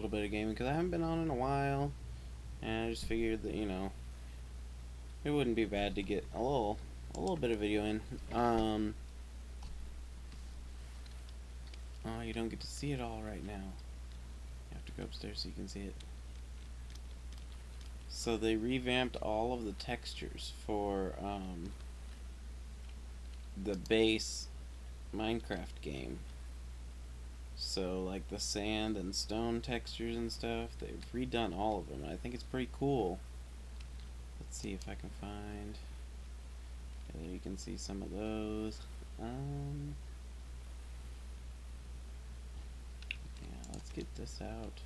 little bit of gaming because I haven't been on in a while, and I just figured that it wouldn't be bad to get a little bit of video in. Oh, you don't get to see it all right now. You have to go upstairs so you can see it. So they revamped all of the textures for the base Minecraft game. So like the sand and stone textures and stuff, they've redone all of them. And I think it's pretty cool. Let's see if I can find. There you can see some of those. Yeah, let's get this out.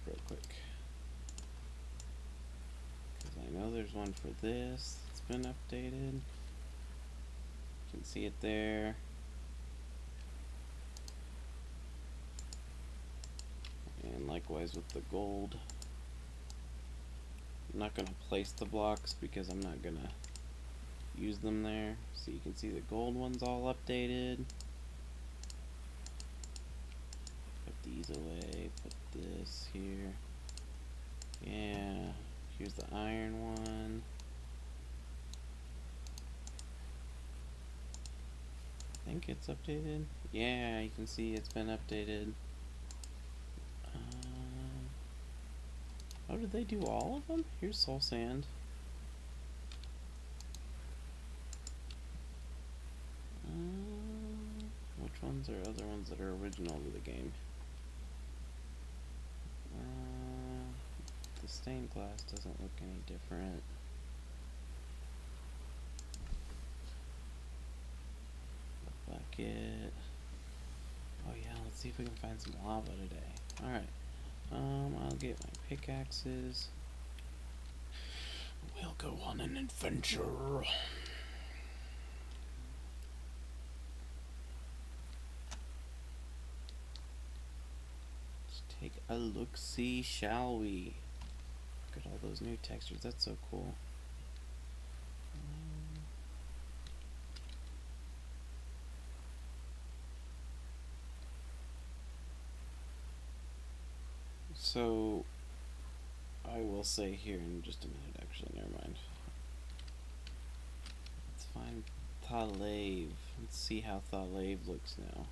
Real quick. Because I know there's one for this. It's been updated. You can see it there. And likewise with the gold. I'm not going to place the blocks because I'm not going to use them there. So you can see the gold one's all updated. Put these away. Put this here. Yeah. Here's the iron one. I think it's updated. Yeah, you can see it's been updated. Oh, did they do all of them? Here's soul sand. Which ones are other ones that are original to the game? The stained glass doesn't look any different. The bucket. Oh yeah, let's see if we can find some lava today. Alright. I'll get my pickaxes. We'll go on an adventure. Let's take a look-see, shall we? Look at all those new textures. That's so cool. So, I will say here in just a minute, actually, never mind. Let's find Thalav. Let's see how Thalav looks now.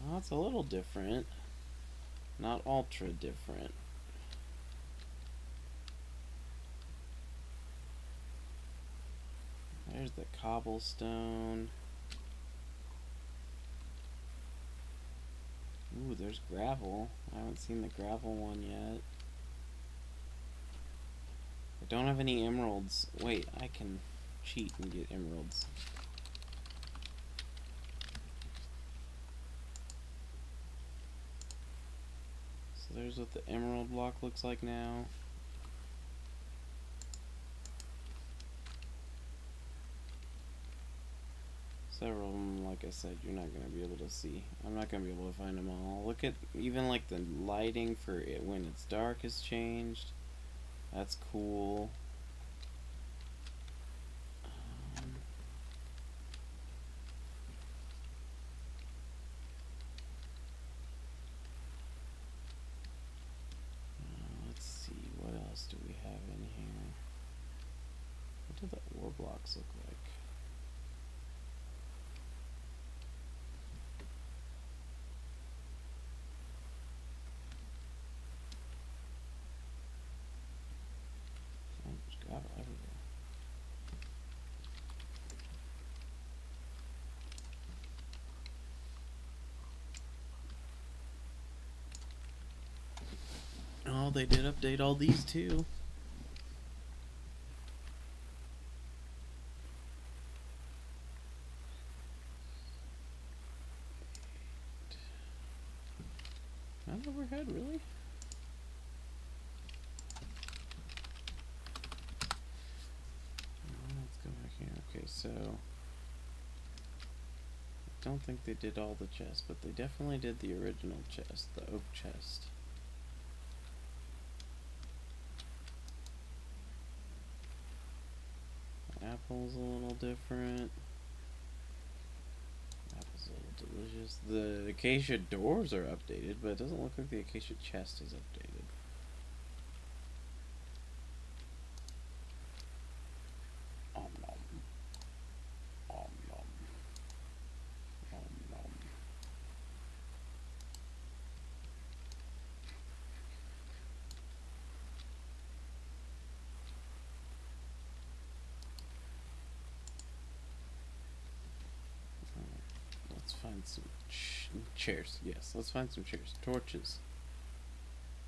Well, it's a little different. Not ultra different. There's the cobblestone. Ooh, there's gravel. I haven't seen the gravel one yet. I don't have any emeralds. Wait, I can cheat and get emeralds. So there's what the emerald block looks like now. Several of them, like I said, you're not going to be able to see. I'm not going to be able to find them all. Look at, even like the lighting for it when it's dark has changed. That's cool. Let's see, what else do we have in here? What do the ore blocks look like? Gravel everywhere. Oh, they did update all these too. Not overhead, really? Let's go back here. Okay, so I don't think they did all the chests, but they definitely did the original chest, the oak chest. Apple's a little different. Apple's a little The acacia doors are updated, but it doesn't look like the acacia chest is updated. Om nom. Om nom. Om nom. Let's find some chairs. Yes, let's find some chairs. Torches.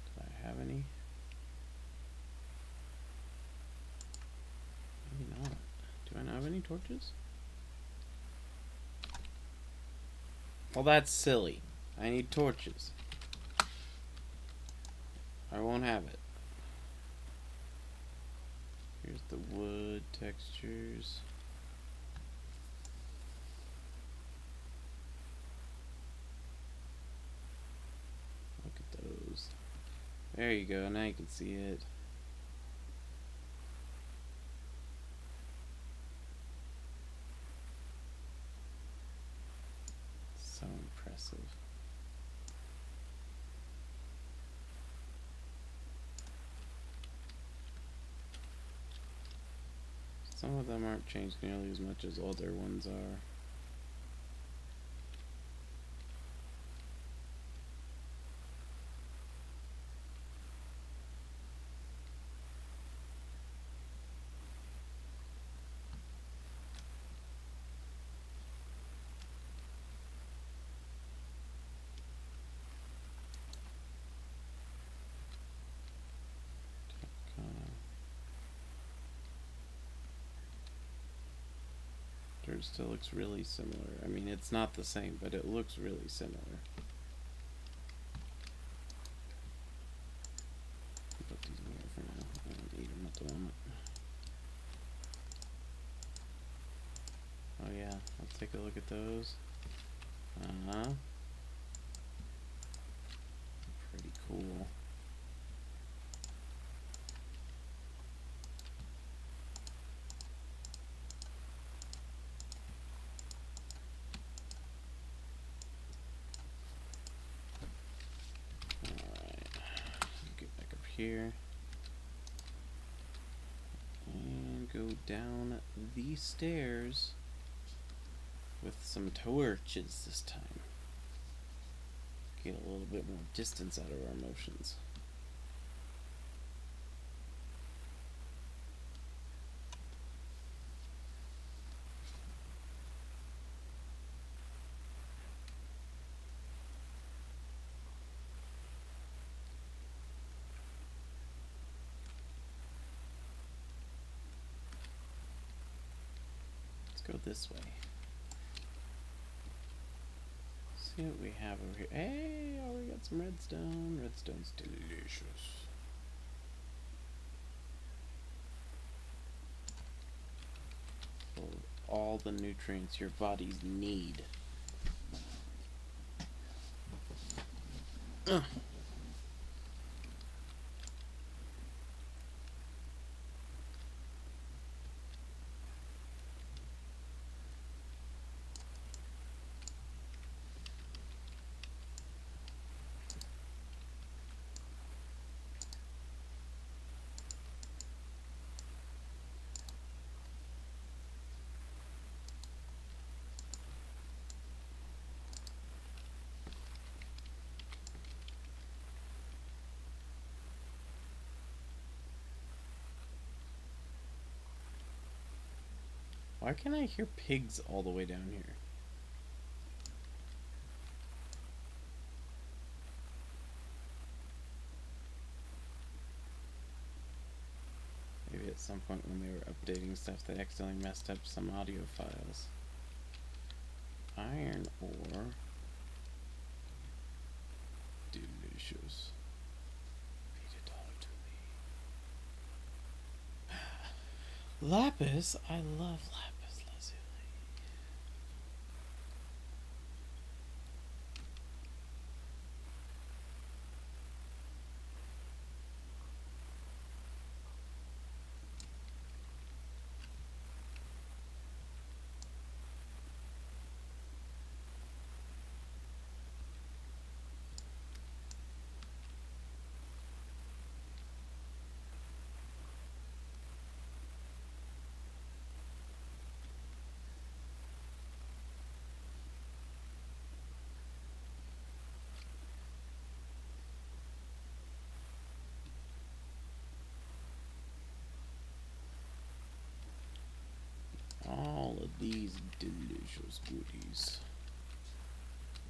Do I have any? Maybe not. Do I not have any torches? Well, that's silly. I need torches. I won't have it. Here's the wood textures. Look at those. There you go. Now you can see it. So impressive. Some of them aren't changed nearly as much as older ones are. It still looks really similar. I mean, it's not the same, but it looks really similar. Put these away for now. I don't need them at the moment. Oh yeah, let's take a look at those. Pretty cool. Here and go down these stairs with some torches this time. Get a little bit more distance out of our motions. Go this way. See what we have over here. Hey, oh, we got some redstone. Redstone's delicious. Full of all the nutrients your bodies need. Ugh. Why can't I hear pigs all the way down here? Maybe at some point when they were updating stuff, they accidentally messed up some audio files. Iron ore. Delicious. $8 to me. Lapis? I love lapis lazuli. these delicious goodies.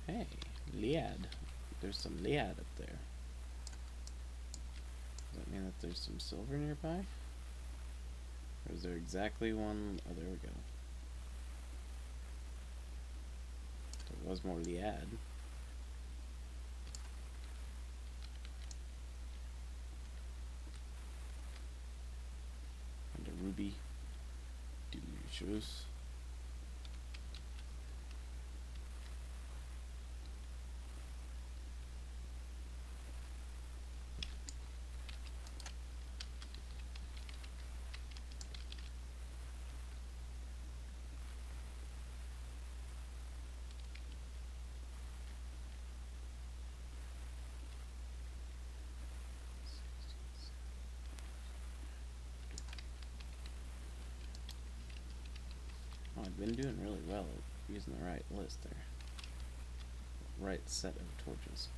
Hey, Liad. There's some Liad up there. Does that mean that there's some silver nearby? Or is there exactly one? Oh, there we go. There was more Liad. And a ruby. Delicious. Oh, I've been doing really well using the right list there. Right set of torches.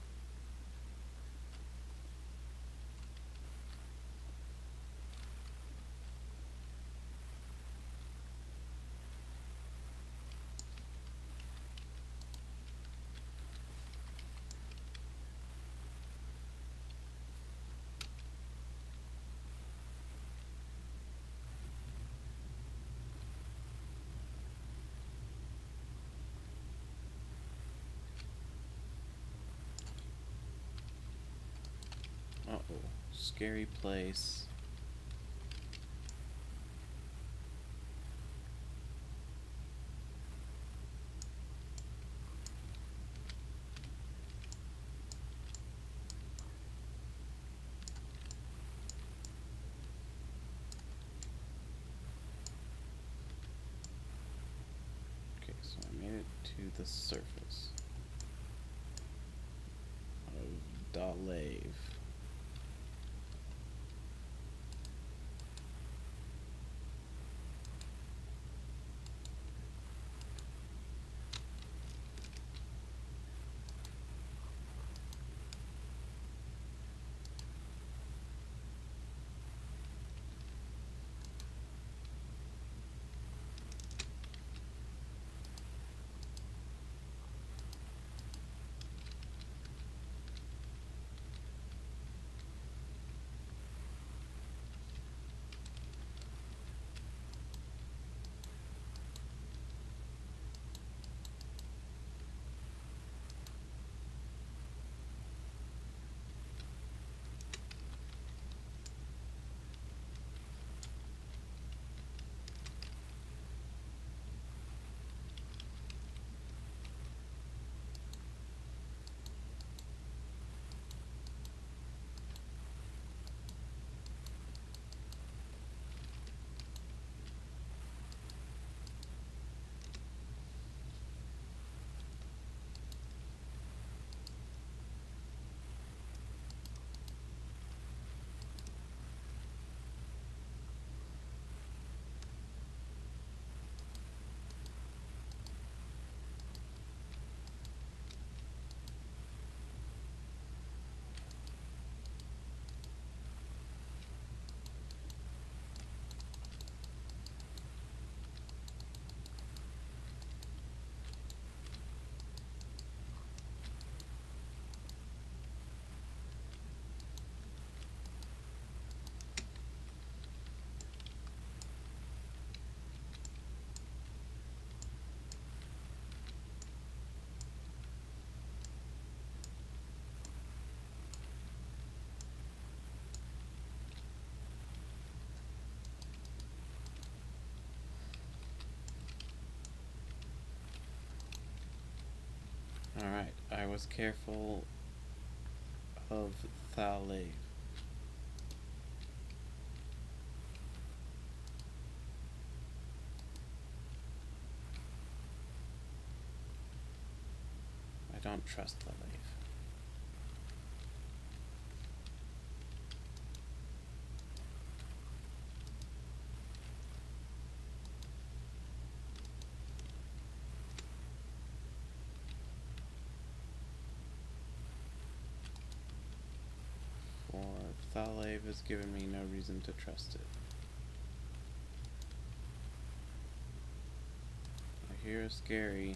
Uh-oh. Scary place. Okay, so I made it to the surface of Dalave. Alright, I was careful of Thalave. I don't trust Thalave. For Thalave has given me no reason to trust it. hear a scary.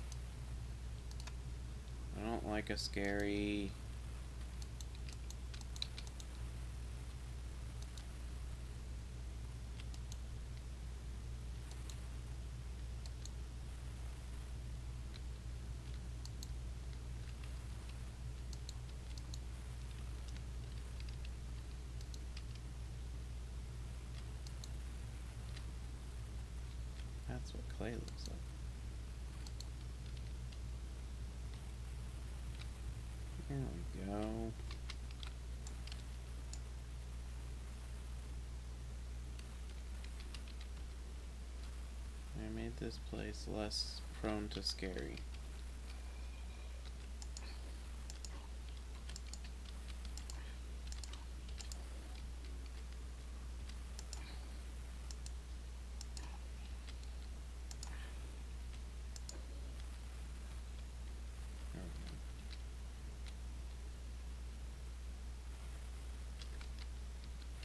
I don't like a scary. That's what clay looks like. There we go. I made this place less prone to scary.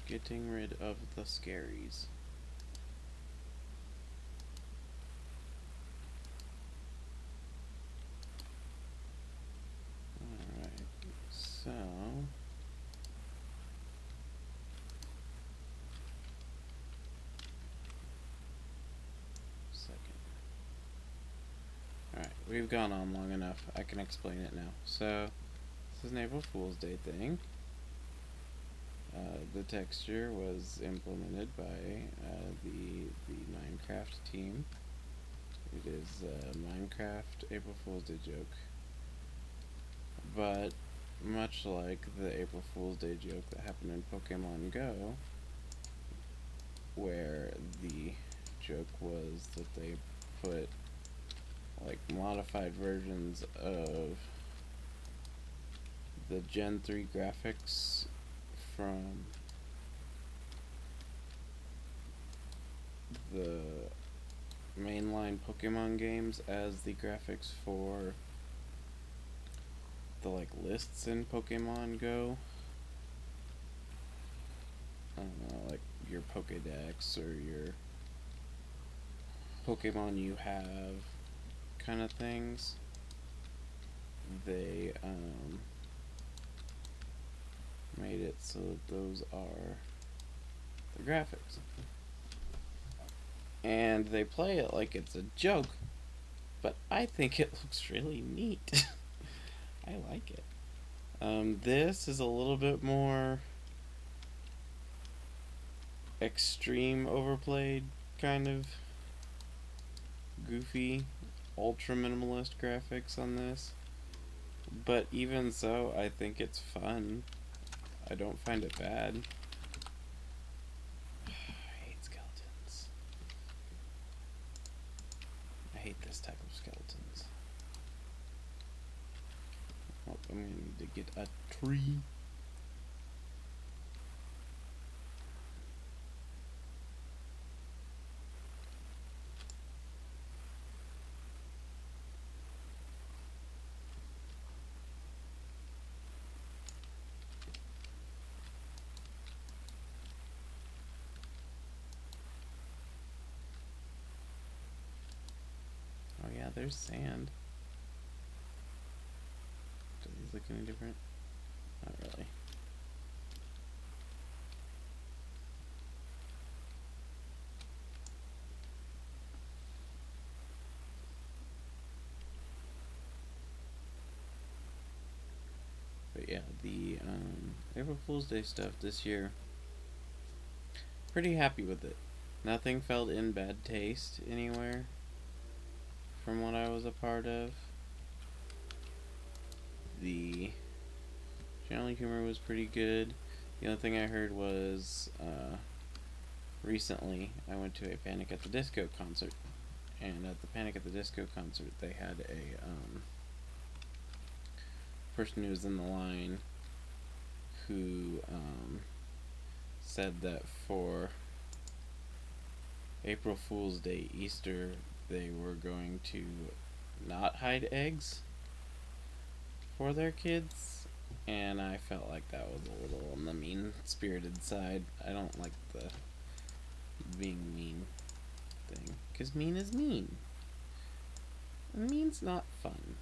Getting rid of the scaries. Alright, so alright, we've gone on long enough. I can explain it now. So this is an April Fool's Day thing. The texture was implemented by the Minecraft team. It is a Minecraft April Fool's Day joke. But much like the April Fool's Day joke that happened in Pokemon Go, where the joke was that they put like modified versions of the Gen 3 graphics from the mainline Pokemon games as the graphics for the like lists in Pokemon Go. I don't know, like your Pokédex or your Pokemon you have kind of things. They made it so that those are the graphics. And they play it like it's a joke, but I think it looks really neat. I like it. This is a little bit more extreme overplayed, kind of goofy, ultra minimalist graphics on this. But even so, I think it's fun. I don't find it bad. I hate skeletons. I hate this type of skeletons. Oh, I'm gonna need to get a tree. Oh yeah, there's sand. Do these look any different? Not really. But yeah, the April Fool's Day stuff this year, pretty happy with it. Nothing felt in bad taste anywhere from what I was a part of. The general humor was pretty good. The only thing I heard was recently I went to a Panic at the Disco concert, and at the Panic at the Disco concert they had a person who was in the line who said that for April Fool's Day, Easter, they were going to not hide eggs for their kids, and I felt like that was a little on the mean-spirited side. I don't like the being mean thing, because mean is mean. means not fun.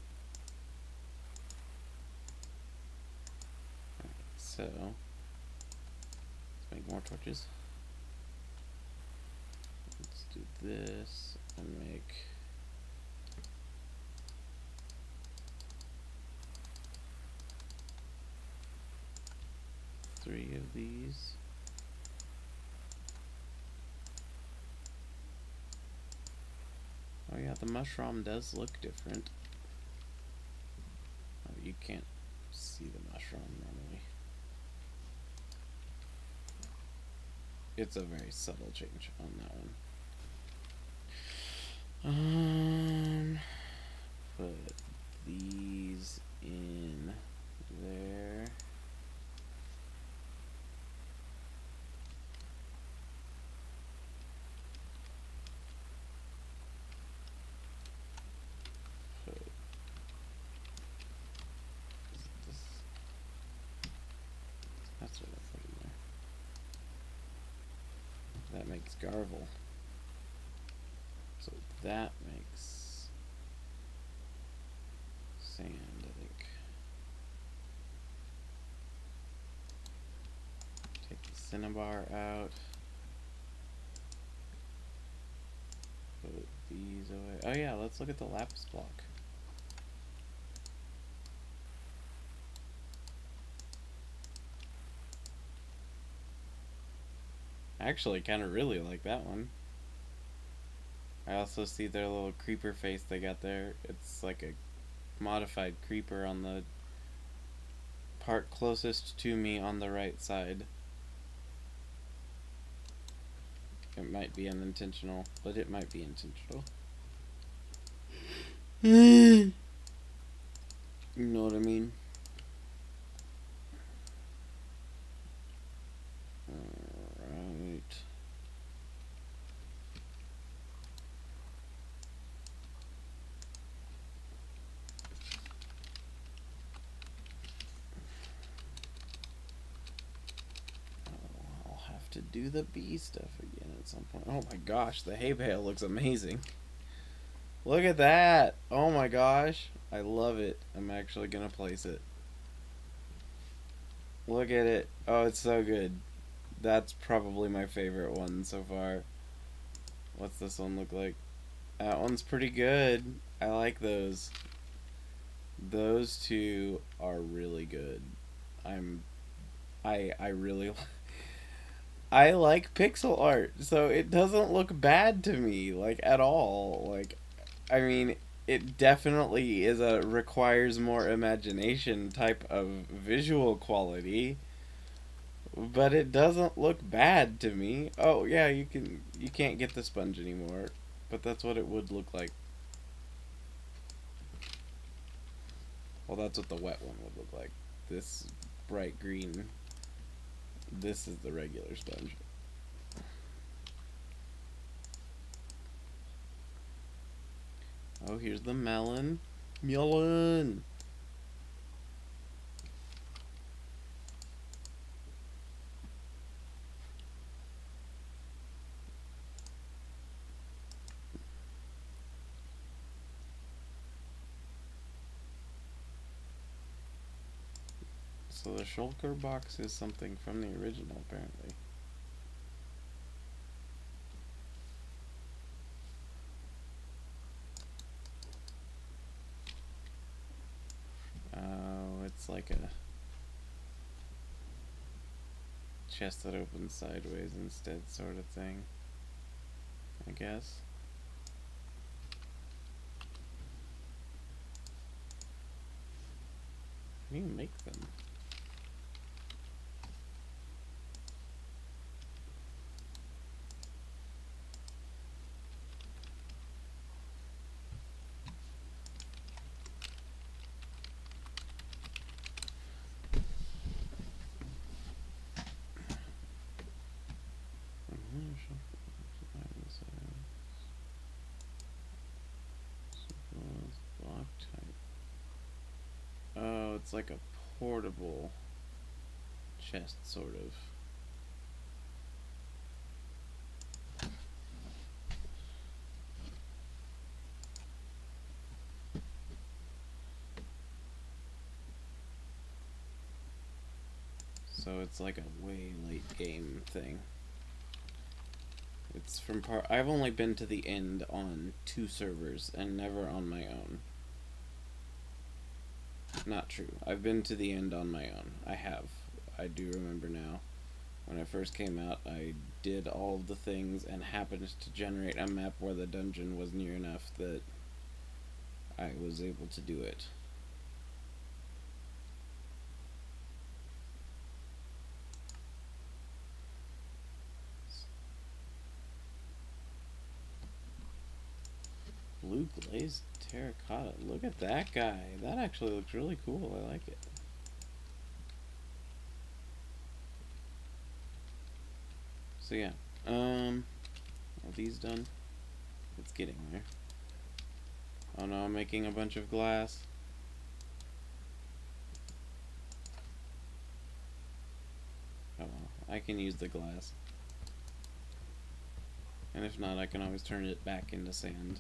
Alright, so let's make more torches. Let's do this and make three of these. Oh yeah, the mushroom does look different. Oh, you can't see the mushroom normally. It's a very subtle change on that one. Put these in there. That's what I put in there. That makes garble. So that makes sand, I think. Take the cinnabar out. Put these away. Oh yeah, let's look at the lapis block. I actually kind of really like that one. I also see their little creeper face they got there. It's like a modified creeper on the part closest to me on the right side. It might be unintentional, but it might be intentional. You know what I mean? Alright. I'll have to do the bee stuff again at some point. Oh my gosh, the hay bale looks amazing. Look at that! Oh my gosh, I love it. I'm actually gonna place it. Look at it. Oh, it's so good. That's probably my favorite one so far. What's this one look like? That one's pretty good. I like those. Those two are really good. I really I like pixel art, so it doesn't look bad to me, like, at all. Like, I mean, it definitely is a requires more imagination type of visual quality, but it doesn't look bad to me. Oh yeah, you can't get the sponge anymore, but that's what it would look like. Well, that's what the wet one would look like. This bright green. This is the regular sponge. Oh, here's the melon. Melon! So the shulker box is something from the original, apparently. Oh, it's like a chest that opens sideways instead, sort of thing, I guess. How do you make them? Block type. Oh, it's like a portable chest, sort of. so it's like a way late game thing. It's from part. I've only been to the end on 2 servers and never on my own. Not true. I've been to the end on my own. I have. I do remember now. When it first came out, I did all of the things and happened to generate a map where the dungeon was near enough that I was able to do it. Blue glazed terracotta. Look at that guy. That actually looks really cool. I like it. So yeah. Are these done? It's getting there. Oh no, I'm making a bunch of glass. Oh well, I can use the glass. And if not, I can always turn it back into sand.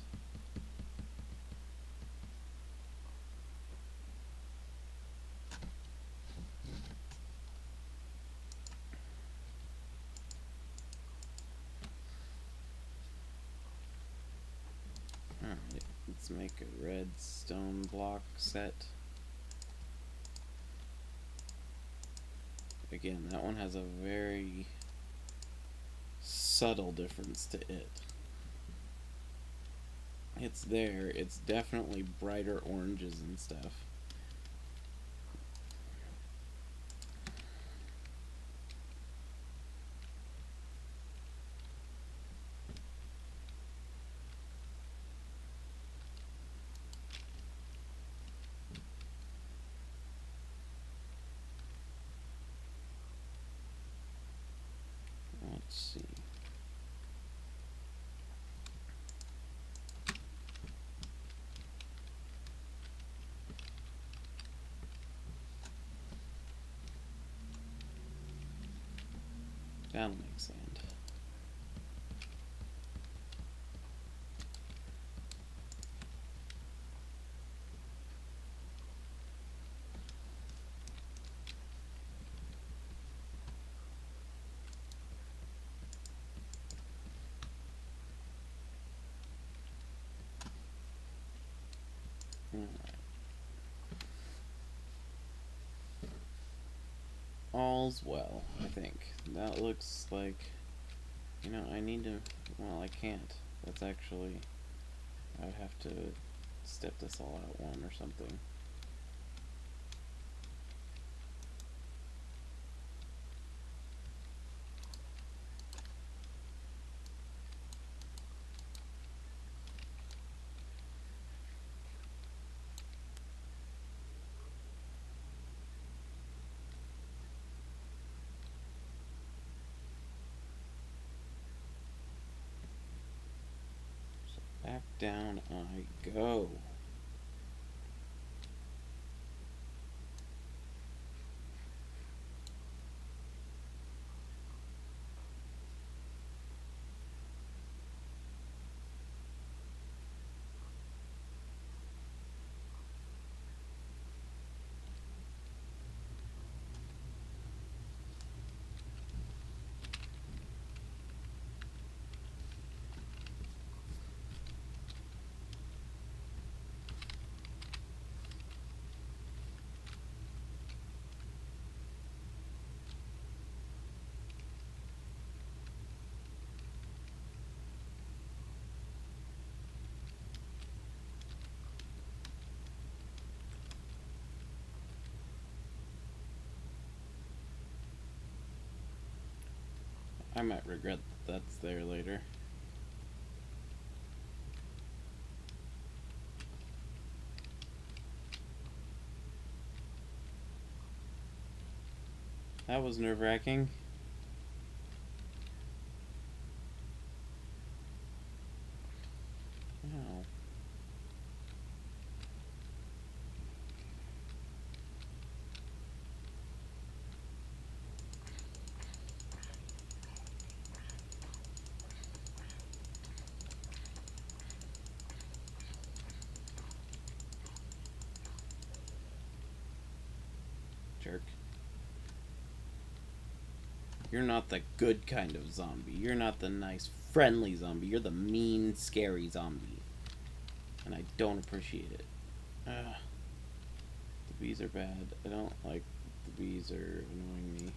Alright, let's make a redstone block set. Again, that one has a very subtle difference to it. It's there, it's definitely brighter oranges and stuff. Let's see. That'll make sand. Alright. All's well, I think. That looks like, you know, I need to, well, I can't. That's actually, I would have to step this all out one or something. Back down I go. I might regret that that's there later. That was nerve-wracking. Wow. Jerk. You're not the good kind of zombie. You're not the nice, friendly zombie. You're the mean, scary zombie. And I don't appreciate it. Ugh. The bees are bad. I don't like the bees are annoying me.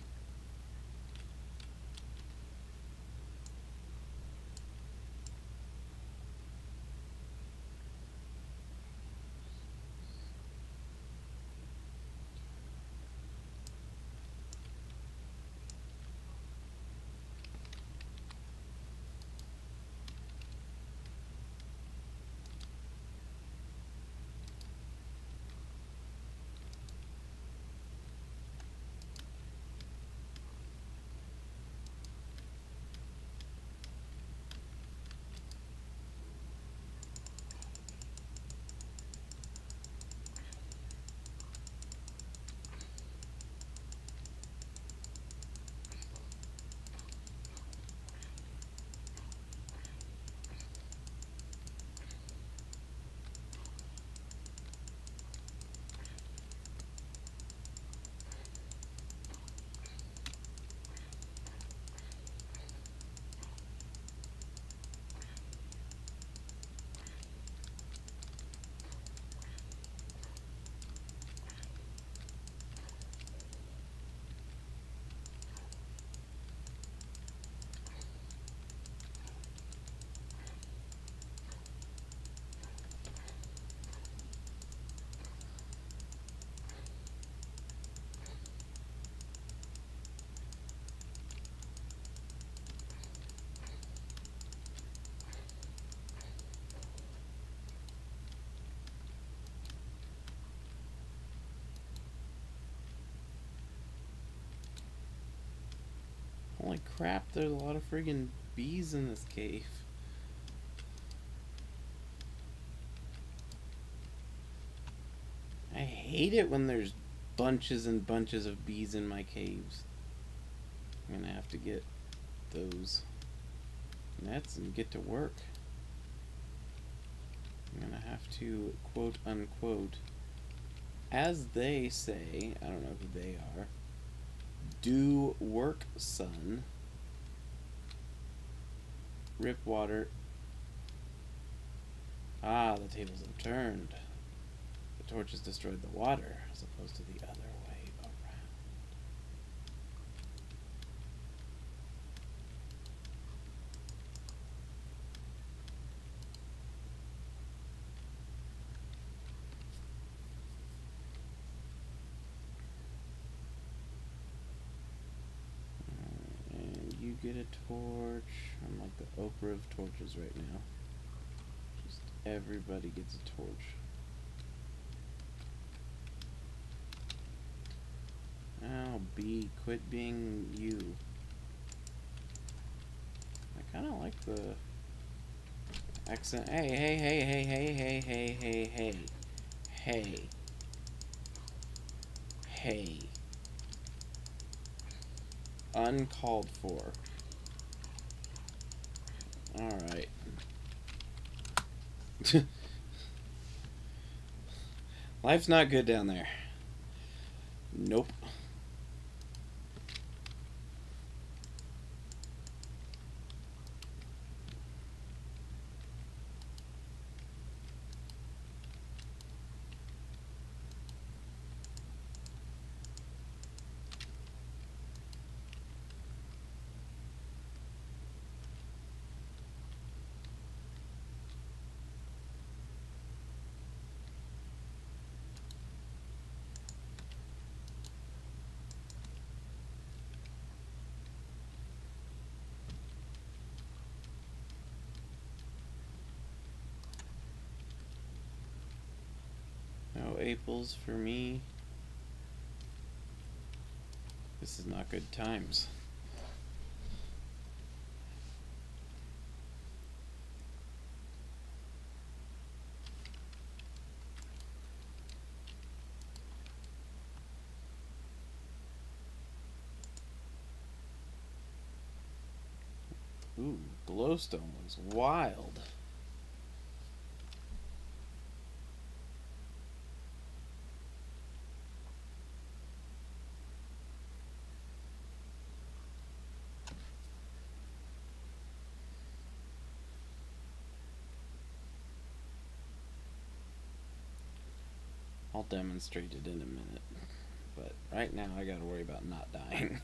Holy crap, there's a lot of friggin' bees in this cave. I hate it when there's bunches and bunches of bees in my caves. I'm gonna have to get those nets and get to work. I'm gonna have to, quote unquote, as they say, I don't know who they are, do work, son. Rip water. Ah, the tables have turned. The torches destroyed the water, as opposed to the other way around. And you get a torch. I'm like the Oprah of torches right now. Just everybody gets a torch. Oh, bee, quit being you. I kind of like the accent. Hey, hey, hey, hey, hey, hey, hey, hey, hey. Hey. Hey. Uncalled for. Alright. Life's not good down there. Nope. No apples for me. This is not good times. Ooh, glowstone was wild. I'll demonstrate it in a minute. But right now I gotta worry about not dying.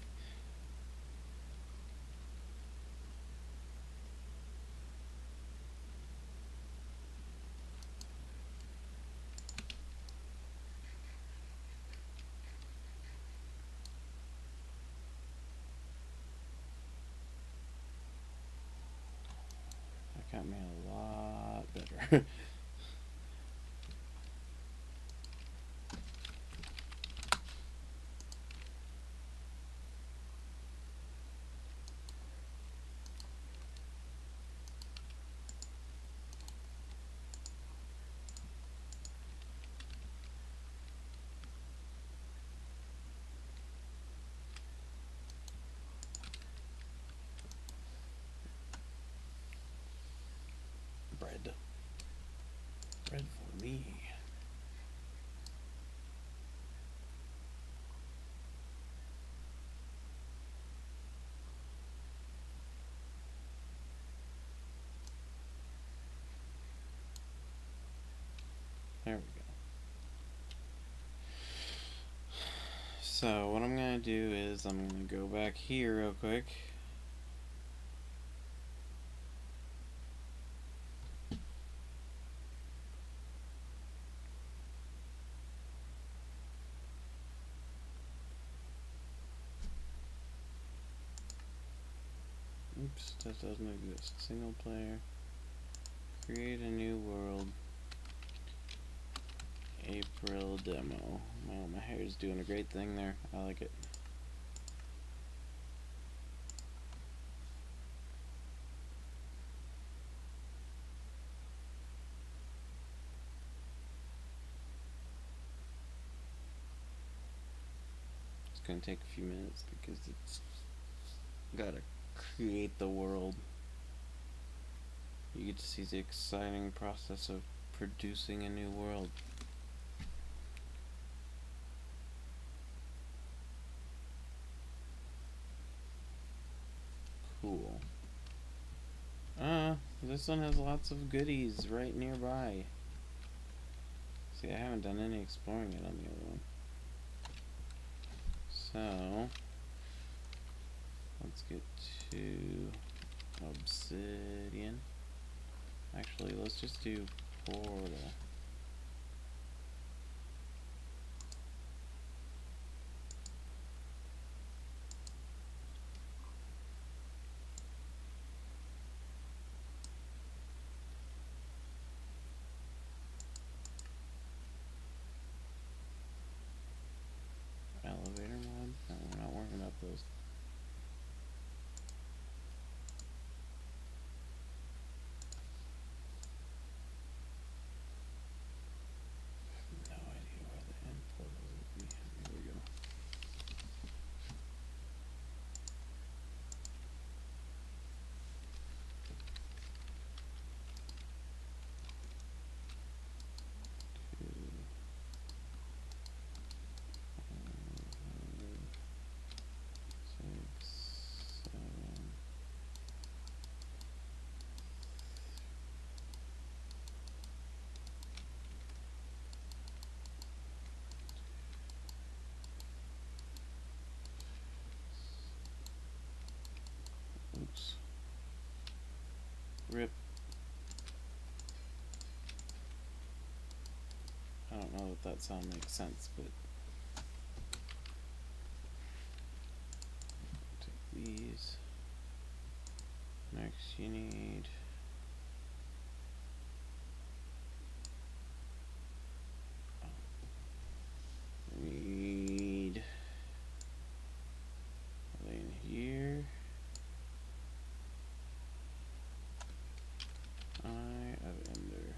That got me a lot better. Bread. Bread for me. There we go. So what I'm gonna do is I'm gonna go back here real quick. Oops, that doesn't exist. Single player. Create a new world. April demo. Well, my hair's doing a great thing there. I like it. It's gonna take a few minutes because it's gotta create the world. You get to see the exciting process of producing a new world. Cool. This one has lots of goodies right nearby. See, I haven't done any exploring yet on the other one. So, let's get to obsidian. Actually, let's just do portal. Elevator mod? No, we're not worrying about those. No idea where the end portal would be. Here we go. Oops. Rip. I don't know if that sound makes sense, but take these. Next you need in here. Eye of Ender.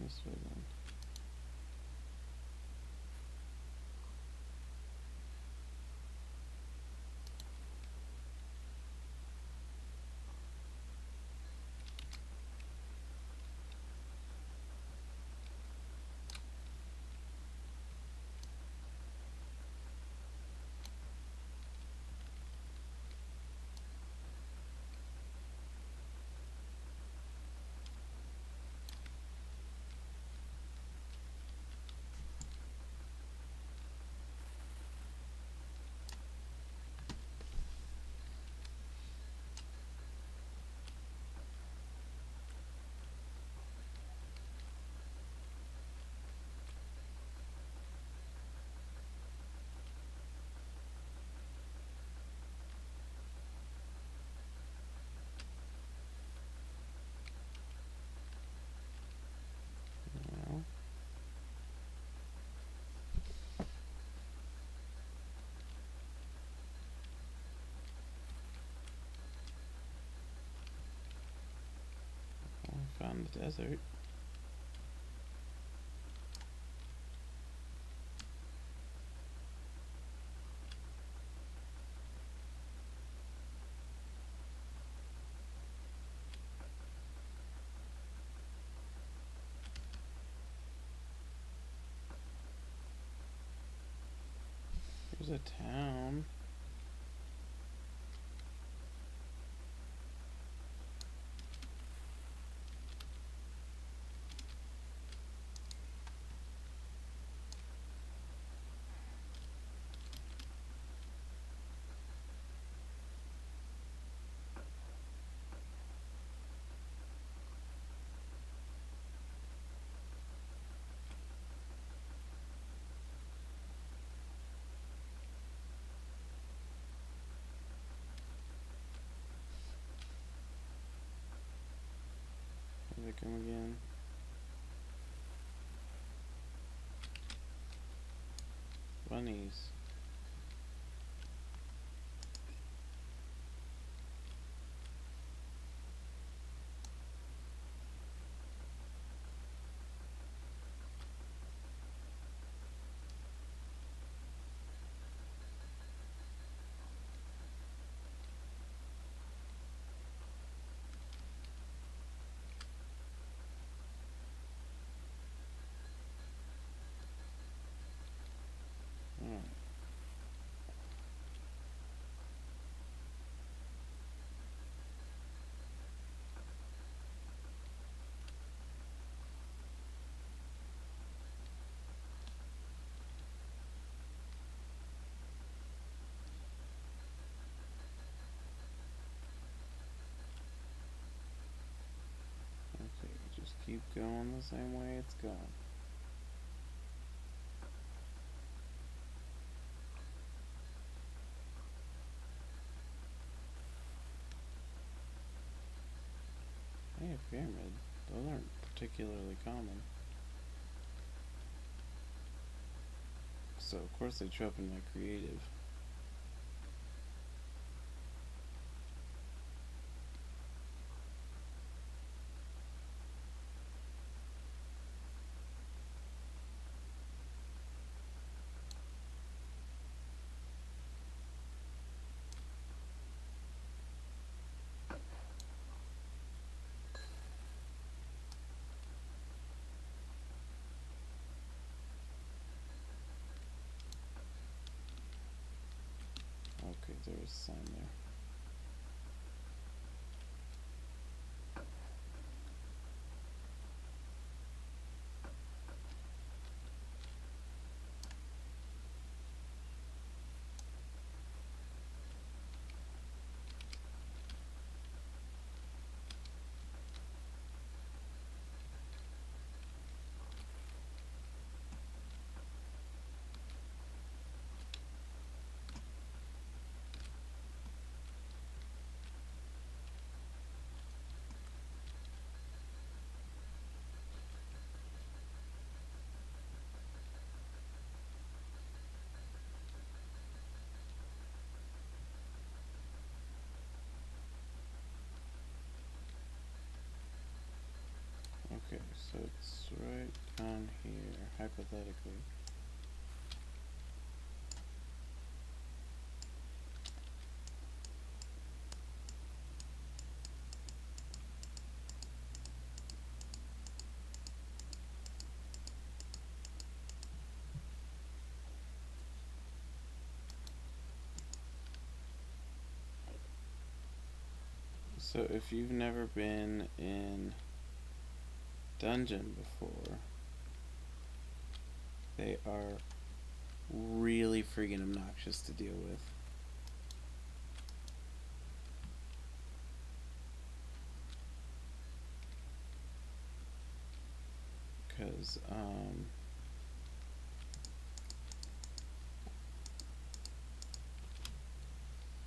going this way then. Well, I found the desert. There's a town. Here they come again. Bunnies. Alright. Okay, just keep going the same way it's going. Hey, a pyramid. Those aren't particularly common. So, of course, they show up in my creative. Okay, there was a sign there. hypothetically. So if you've never been in dungeon before, they are really freaking obnoxious to deal with. Because,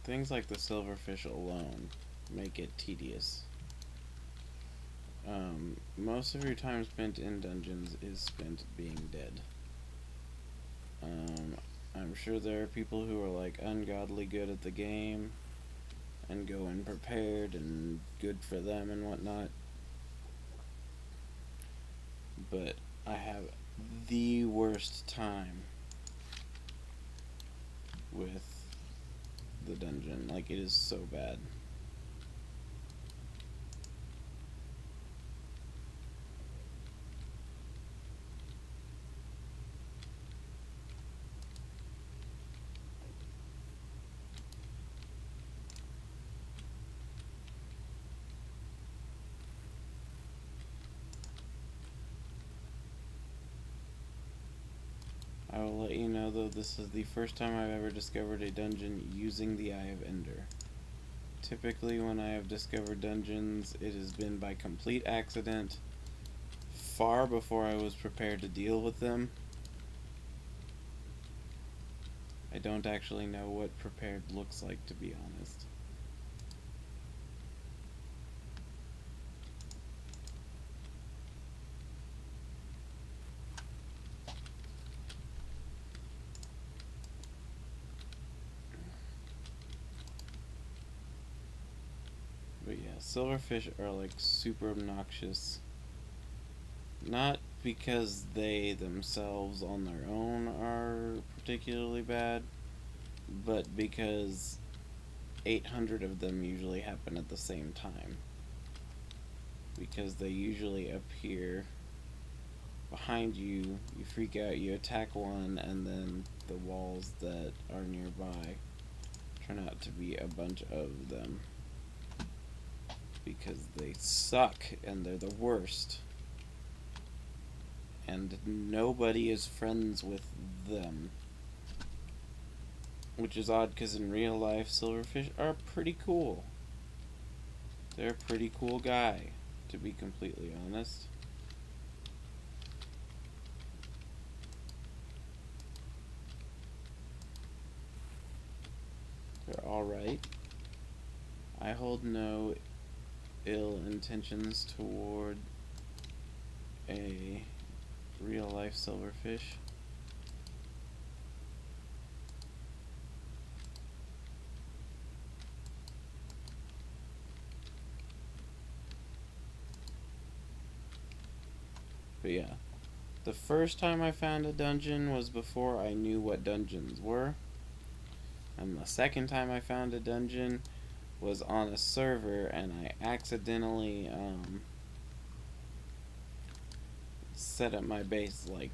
things like the silverfish alone make it tedious. Most of your time spent in dungeons is spent being dead. I'm sure there are people who are like ungodly good at the game and go in prepared and good for them and whatnot. But I have the worst time with the dungeon. Like, it is so bad. I will let you know, though, this is the first time I've ever discovered a dungeon using the Eye of Ender. Typically, when I have discovered dungeons, it has been by complete accident, far before I was prepared to deal with them. I don't actually know what prepared looks like, to be honest. But yeah, silverfish are like super obnoxious. Not because they themselves on their own are particularly bad, but because 800 of them usually happen at the same time. Because they usually appear behind you, you freak out, you attack one, and then the walls that are nearby turn out to be a bunch of them. Because they suck and they're the worst. And nobody is friends with them. Which is odd because in real life, silverfish are pretty cool. They're a pretty cool guy, to be completely honest. They're alright. I hold no ill intentions toward a real life silverfish. But yeah, the first time I found a dungeon was before I knew what dungeons were. And the second time I found a dungeon was on a server and I accidentally set up my base like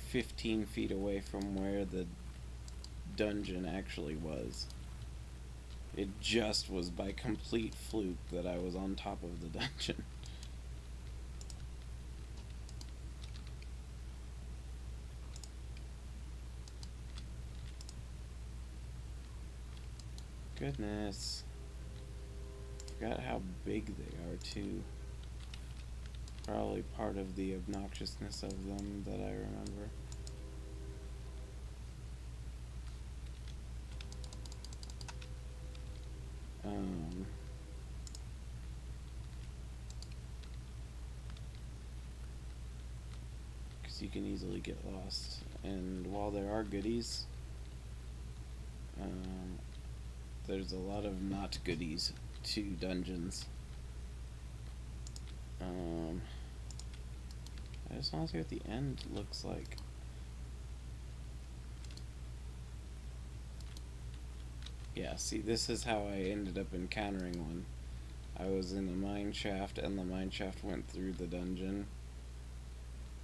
15 feet away from where the dungeon actually was. It just was by complete fluke that I was on top of the dungeon. Goodness. Forgot how big they are, too. Probably part of the obnoxiousness of them that I remember. Because you can easily get lost. And while there are goodies, there's a lot of not goodies to dungeons. I just want to see what the end looks like. Yeah, see, this is how I ended up encountering one. I was in the mine shaft, and the mine shaft went through the dungeon.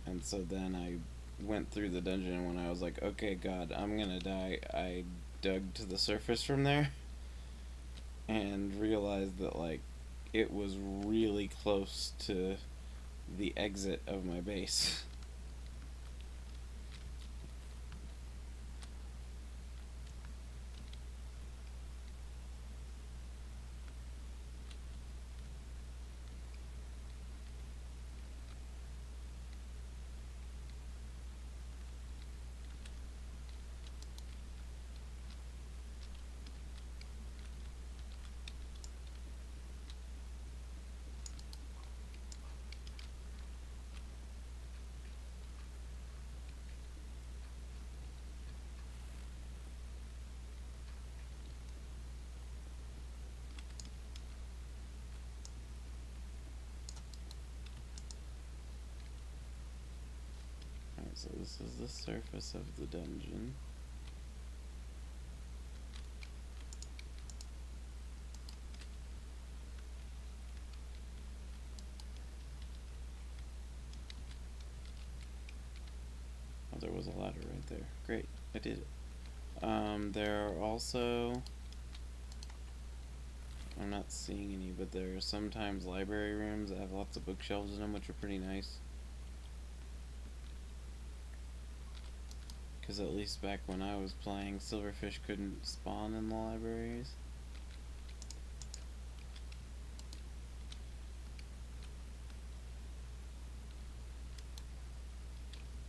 And so then I went through the dungeon, and when I was like, okay, God, I'm gonna die, I dug to the surface from there and realized that, like, it was really close to the exit of my base. Alright, so this is the surface of the dungeon. Oh, there was a ladder right there. Great, I did it. There are also... I'm not seeing any, but there are sometimes library rooms that have lots of bookshelves in them, which are pretty nice. Because at least back when I was playing, silverfish couldn't spawn in the libraries.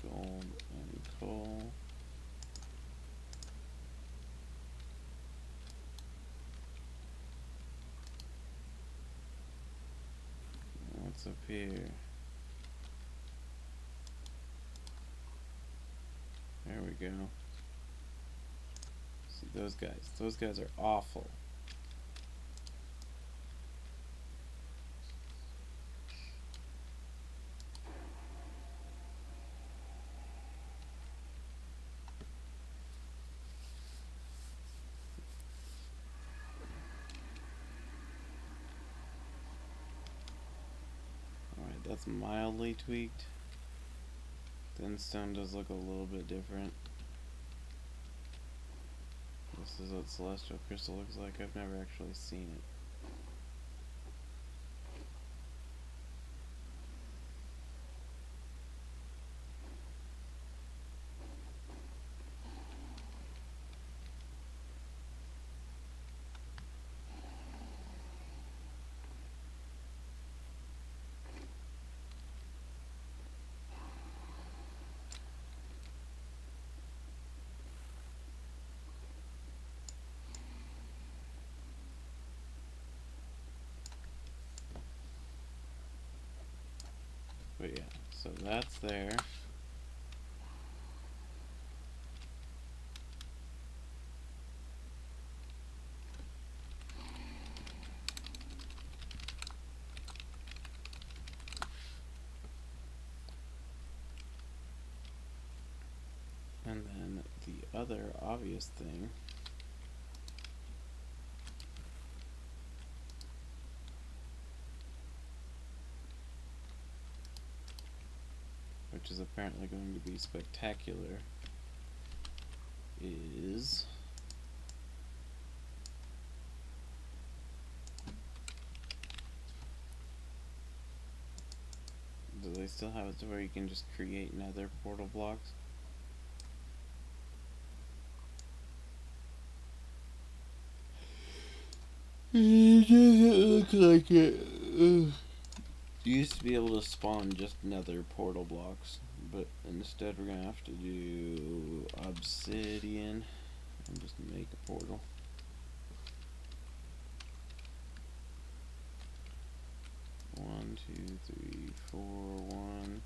Gold and coal. What's up here? There we go. See those guys. Those guys are awful. Alright, that's mildly tweaked. Thin stone does look a little bit different. This is what celestial crystal looks like. I've never actually seen it. But yeah, so that's there. And then the other obvious thing which is apparently going to be spectacular, is do they still have it to where you can just create nether portal blocks? It doesn't look like it. You used to be able to spawn just nether portal blocks, but instead we're gonna have to do obsidian and just make a portal. One, two, three, four, one,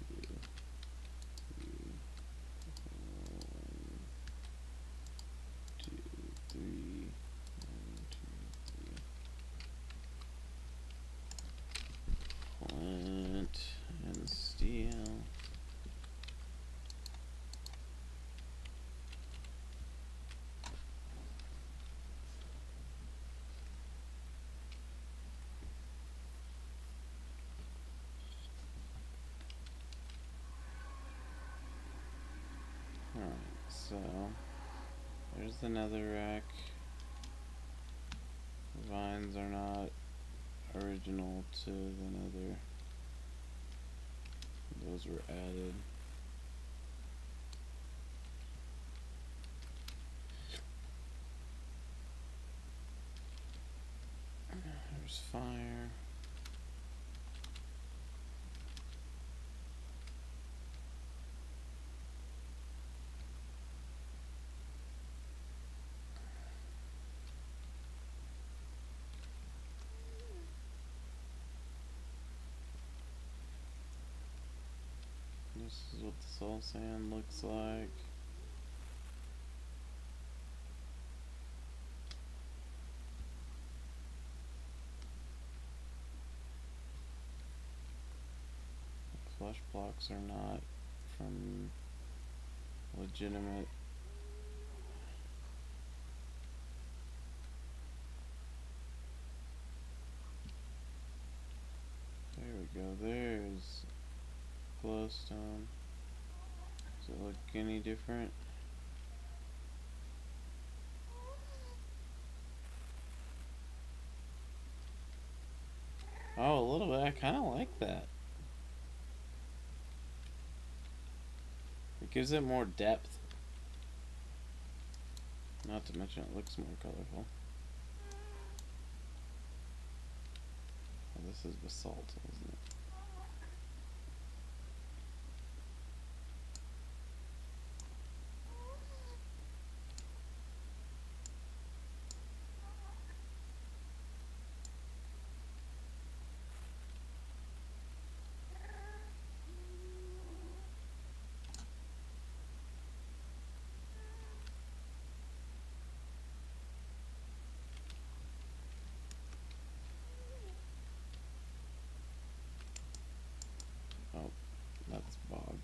two, three, one, two, three, one, two, three. Flint and steel. So, there's the netherrack. The vines are not original to the nether. Those were added. There's fire. This is what the soul sand looks like. Flesh blocks are not from legitimate. There we go. There's glowstone. Does it look any different? Oh, a little bit. I kind of like that. It gives it more depth. Not to mention it looks more colorful. Oh, this is basalt, isn't it? Oh, that's bog.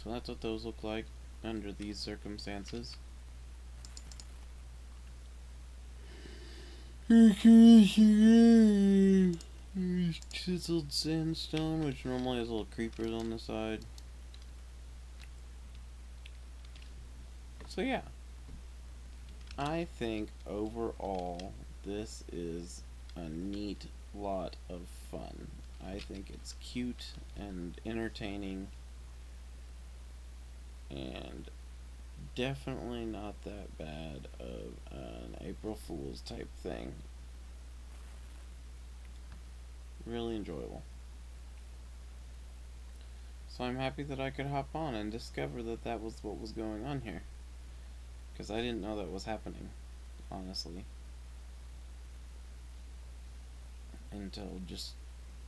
So that's what those look like under these circumstances. Chiseled sandstone, which normally has little creepers on the side. So yeah, I think overall this is a neat lot of fun. I think it's cute and entertaining and definitely not that bad of an April Fool's type thing. Really enjoyable. So I'm happy that I could hop on and discover that that was what was going on here. Because I didn't know that was happening, honestly. Until just,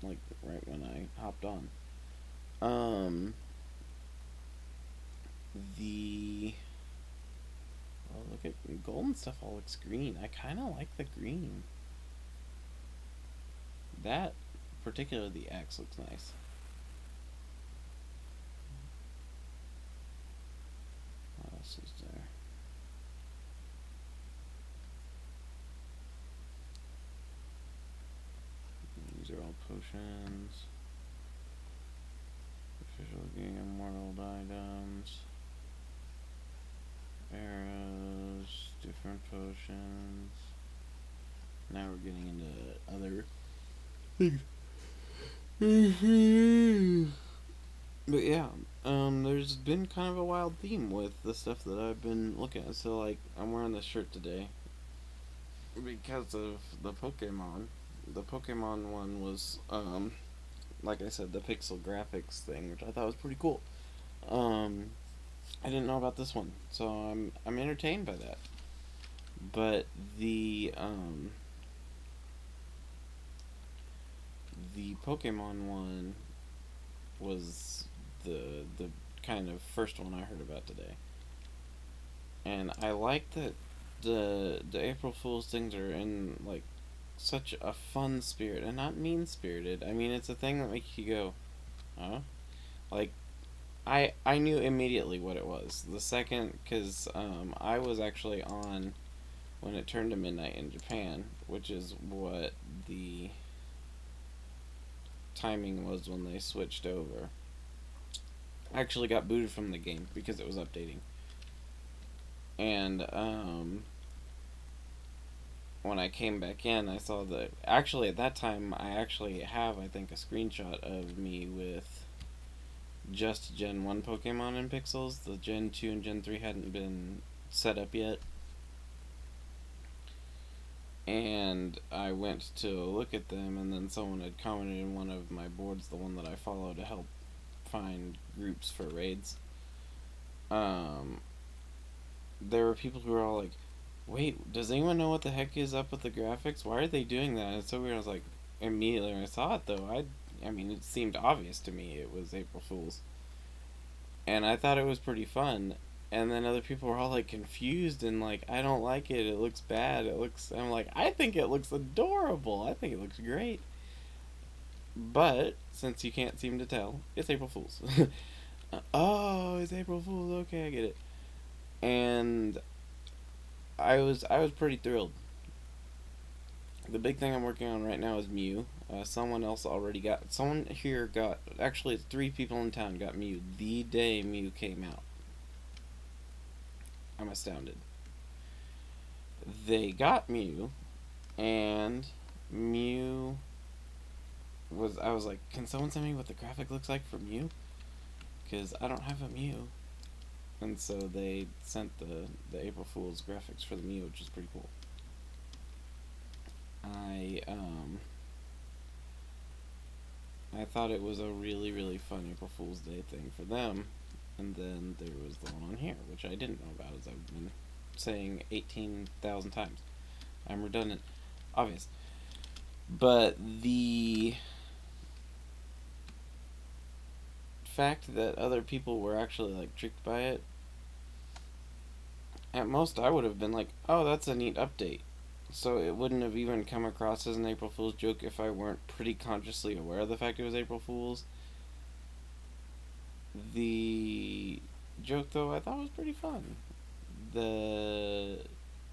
like, right when I hopped on. Oh, look at golden stuff all looks green. I kind of like the green. That, particularly the axe, looks nice. What else is there? These are all potions. Official getting immortal items. Arrows, different potions. Now we're getting into other things. But yeah, there's been kind of a wild theme with the stuff that I've been looking at. So, like, I'm wearing this shirt today because of the Pokemon. The Pokemon one was, like I said, the pixel graphics thing, which I thought was pretty cool. I didn't know about this one, so I'm entertained by that. But the Pokemon one was the kind of first one I heard about today, and I like that the April Fool's things are in like such a fun spirit and not mean spirited. I mean, it's a thing that makes you go, huh? Like, I knew immediately what it was the second, because I was actually on when it turned to midnight in Japan, which is what the timing was when they switched over. I actually got booted from the game because it was updating. And when I came back in, I saw that actually at that time I actually have, I think, a screenshot of me with just Gen 1 Pokemon in Pixels. The Gen 2 and Gen 3 hadn't been set up yet. And I went to look at them, and then someone had commented in one of my boards, the one that I follow to help find groups for raids. There were people who were all like, wait, does anyone know what the heck is up with the graphics? Why are they doing that? It's so weird. I was like, immediately when I saw it, though, I mean, it seemed obvious to me it was April Fool's. And I thought it was pretty fun. And then other people were all like confused and like, I don't like it. It looks bad. I'm like, I think it looks adorable. I think it looks great. But since you can't seem to tell, it's April Fool's. Oh, it's April Fool's. Okay, I get it. And I was pretty thrilled. The big thing I'm working on right now is Mew. Someone here got, actually 3 people in town got Mew the day Mew came out. I'm astounded. They got Mew, and Mew I was like, can someone tell me what the graphic looks like for Mew? Because I don't have a Mew. And so they sent the April Fool's graphics for the Mew, which is pretty cool. I thought it was a really, really fun April Fool's Day thing for them. And then there was the one on here, which I didn't know about, as I've been saying 18,000 times. I'm redundant. Obvious. But the fact that other people were actually like tricked by it, at most I would have been like, oh, that's a neat update. So it wouldn't have even come across as an April Fool's joke if I weren't pretty consciously aware of the fact it was April Fool's. The joke, though, I thought was pretty fun.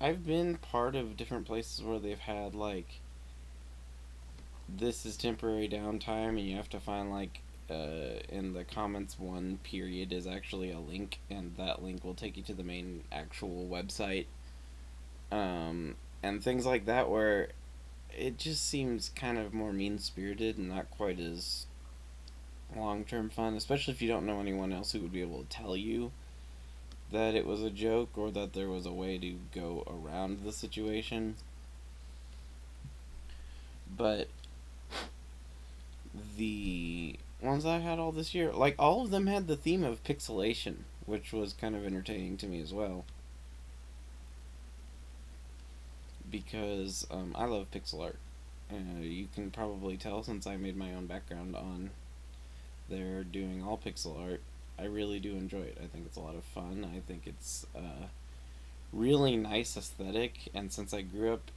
I've been part of different places where they've had like, this is temporary downtime, and you have to find like in the comments one period is actually a link, and that link will take you to the main actual website, and things like that, where it just seems kind of more mean-spirited and not quite as long-term fun, especially if you don't know anyone else who would be able to tell you that it was a joke or that there was a way to go around the situation. But the ones I had all this year, like, all of them had the theme of pixelation, which was kind of entertaining to me as well. Because I love pixel art. You can probably tell since I made my own background on there doing all pixel art. I really do enjoy it. I think it's a lot of fun. I think it's a really nice aesthetic, and since I grew up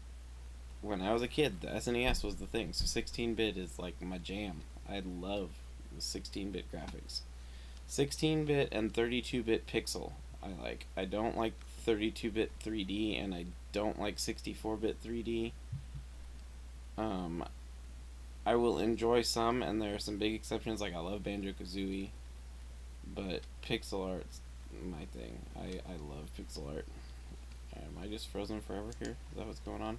when I was a kid, the SNES was the thing, so 16-bit is like my jam. I love 16-bit graphics. 16-bit and 32-bit pixel I like. I don't like 32-bit 3D, and I don't like 64-bit 3D. I will enjoy some, and there are some big exceptions, like I love Banjo-Kazooie, but pixel art's my thing. I love pixel art. Am I just frozen forever here? Is that what's going on?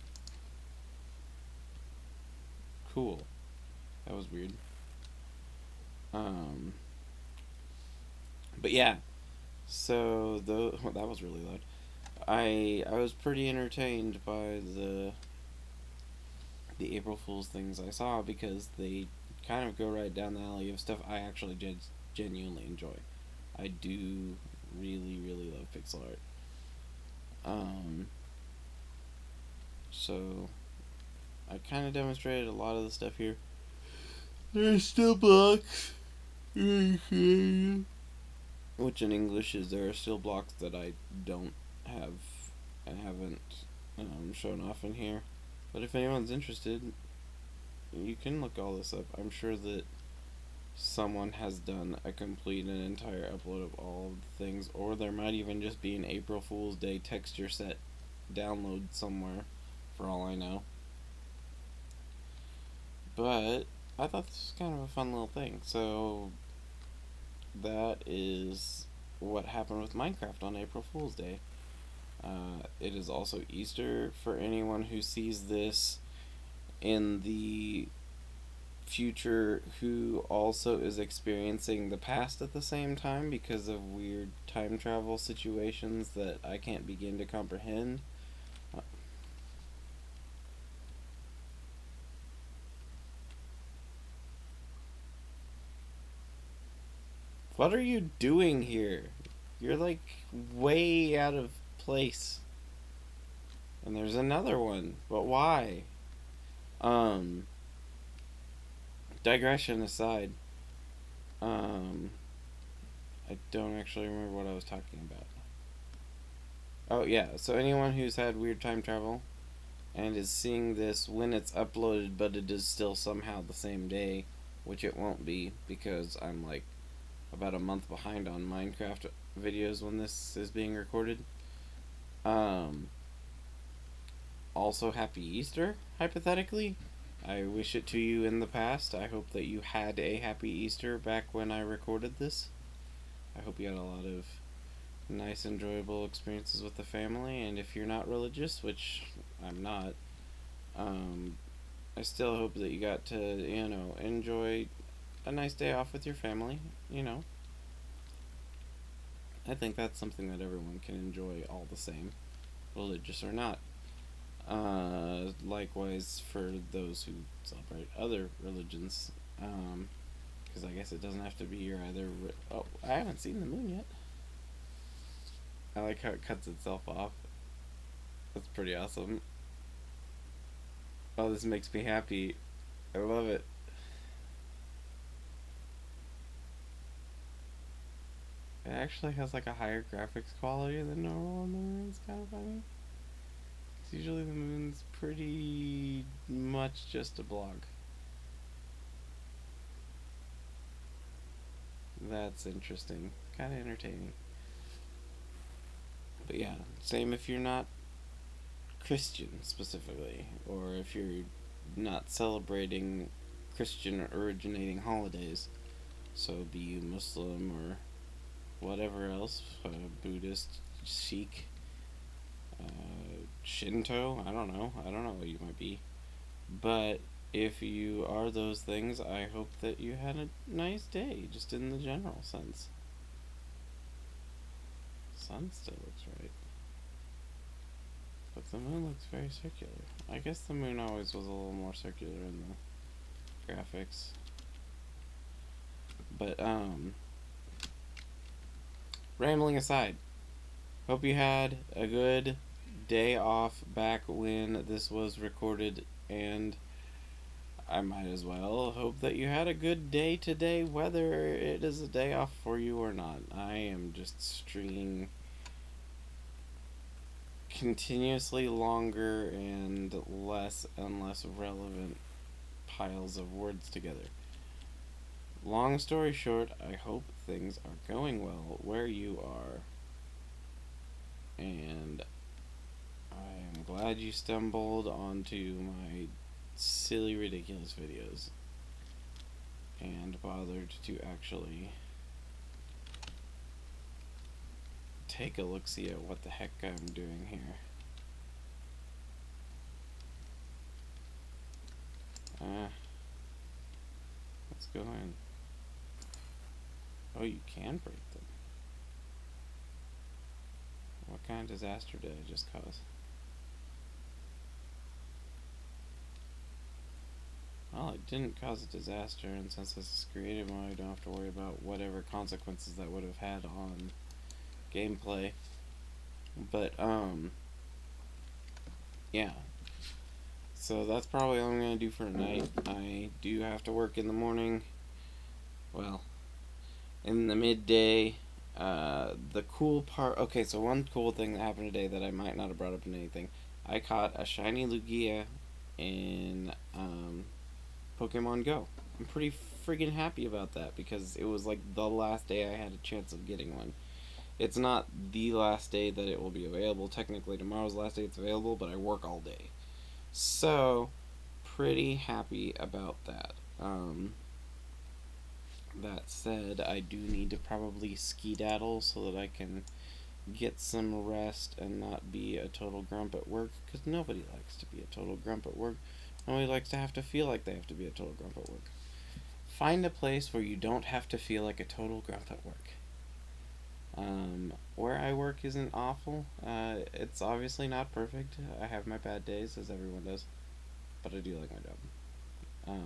Cool. That was weird. But yeah. So that was really loud. I was pretty entertained by the April Fool's things I saw, because they kind of go right down the alley of stuff I actually genuinely enjoy. I do really, really love pixel art. So I kind of demonstrated a lot of the stuff here. There's still blocks, which in English is there are still blocks that I don't have and haven't shown off in here. But if anyone's interested, you can look all this up. I'm sure that someone has done a complete and entire upload of all of the things, or there might even just be an April Fool's Day texture set download somewhere, for all I know. But I thought this was kind of a fun little thing. So that is what happened with Minecraft on April Fool's Day. It is also Easter for anyone who sees this in the future who also is experiencing the past at the same time because of weird time travel situations that I can't begin to comprehend. What are you doing here? You're like way out of place. And there's another one, but why? Um, Digression aside, um, I don't actually remember what I was talking about. Oh, yeah, so anyone who's had weird time travel and is seeing this when it's uploaded, but it is still somehow the same day, which it won't be because I'm like about a month behind on Minecraft videos when this is being recorded. Um, Also, happy Easter, hypothetically. I wish it to you in the past. I hope that you had a happy Easter back when I recorded this. I hope you had a lot of nice, enjoyable experiences with the family, and if you're not religious, which I'm not, I still hope that you got to, enjoy a nice day off with your family, you know. I think that's something that everyone can enjoy all the same, religious or not. Likewise for those who celebrate other religions, because I guess it doesn't have to be your either. Oh, I haven't seen the moon yet. I like how it cuts itself off. That's pretty awesome. Oh, this makes me happy. I love it. It actually has like a higher graphics quality than normal on the moon. It's kind of funny. Because usually the moon's pretty much just a blog. That's interesting. Kind of entertaining. But yeah, same if you're not Christian specifically, or if you're not celebrating Christian originating holidays. So be you Muslim or whatever else, Buddhist, Sikh, Shinto. I don't know. I don't know what you might be. But if you are those things, I hope that you had a nice day, just in the general sense. Sun still looks right. But the moon looks very circular. I guess the moon always was a little more circular in the graphics. But, rambling aside, hope you had a good day off back when this was recorded, and I might as well hope that you had a good day today, whether it is a day off for you or not. I am just stringing continuously longer and less relevant piles of words together. Long story short, I hope things are going well where you are. And I am glad you stumbled onto my silly, ridiculous videos and bothered to actually take a look-see at what the heck I'm doing here. Let's go in. Oh, you can break them. What kind of disaster did I just cause? Well, it didn't cause a disaster, and since this is creative mode, I don't have to worry about whatever consequences that would have had on gameplay. But, yeah. So that's probably all I'm going to do for tonight. I do have to work in the morning. Well, in the midday. The cool part... Okay, so one cool thing that happened today that I might not have brought up in anything. I caught a shiny Lugia in, Pokemon Go. I'm pretty friggin' happy about that because it was like the last day I had a chance of getting one. It's not the last day that it will be available. Technically, tomorrow's the last day it's available, but I work all day. So, pretty happy about that. That said, I do need to probably skedaddle so that I can get some rest and not be a total grump at work, because nobody likes to be a total grump at work. Nobody likes to have to feel like they have to be a total grump at work. Find a place where you don't have to feel like a total grump at work. Where I work isn't awful. It's obviously not perfect. I have my bad days, as everyone does, but I do like my job.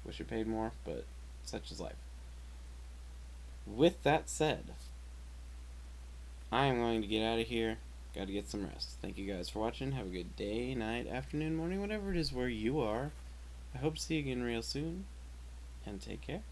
Wish I paid more, but such is life. With that said, I am going to get out of here. Got to get some rest. Thank you guys for watching. Have a good day, night, afternoon, morning, whatever it is where you are. I hope to see you again real soon, and take care.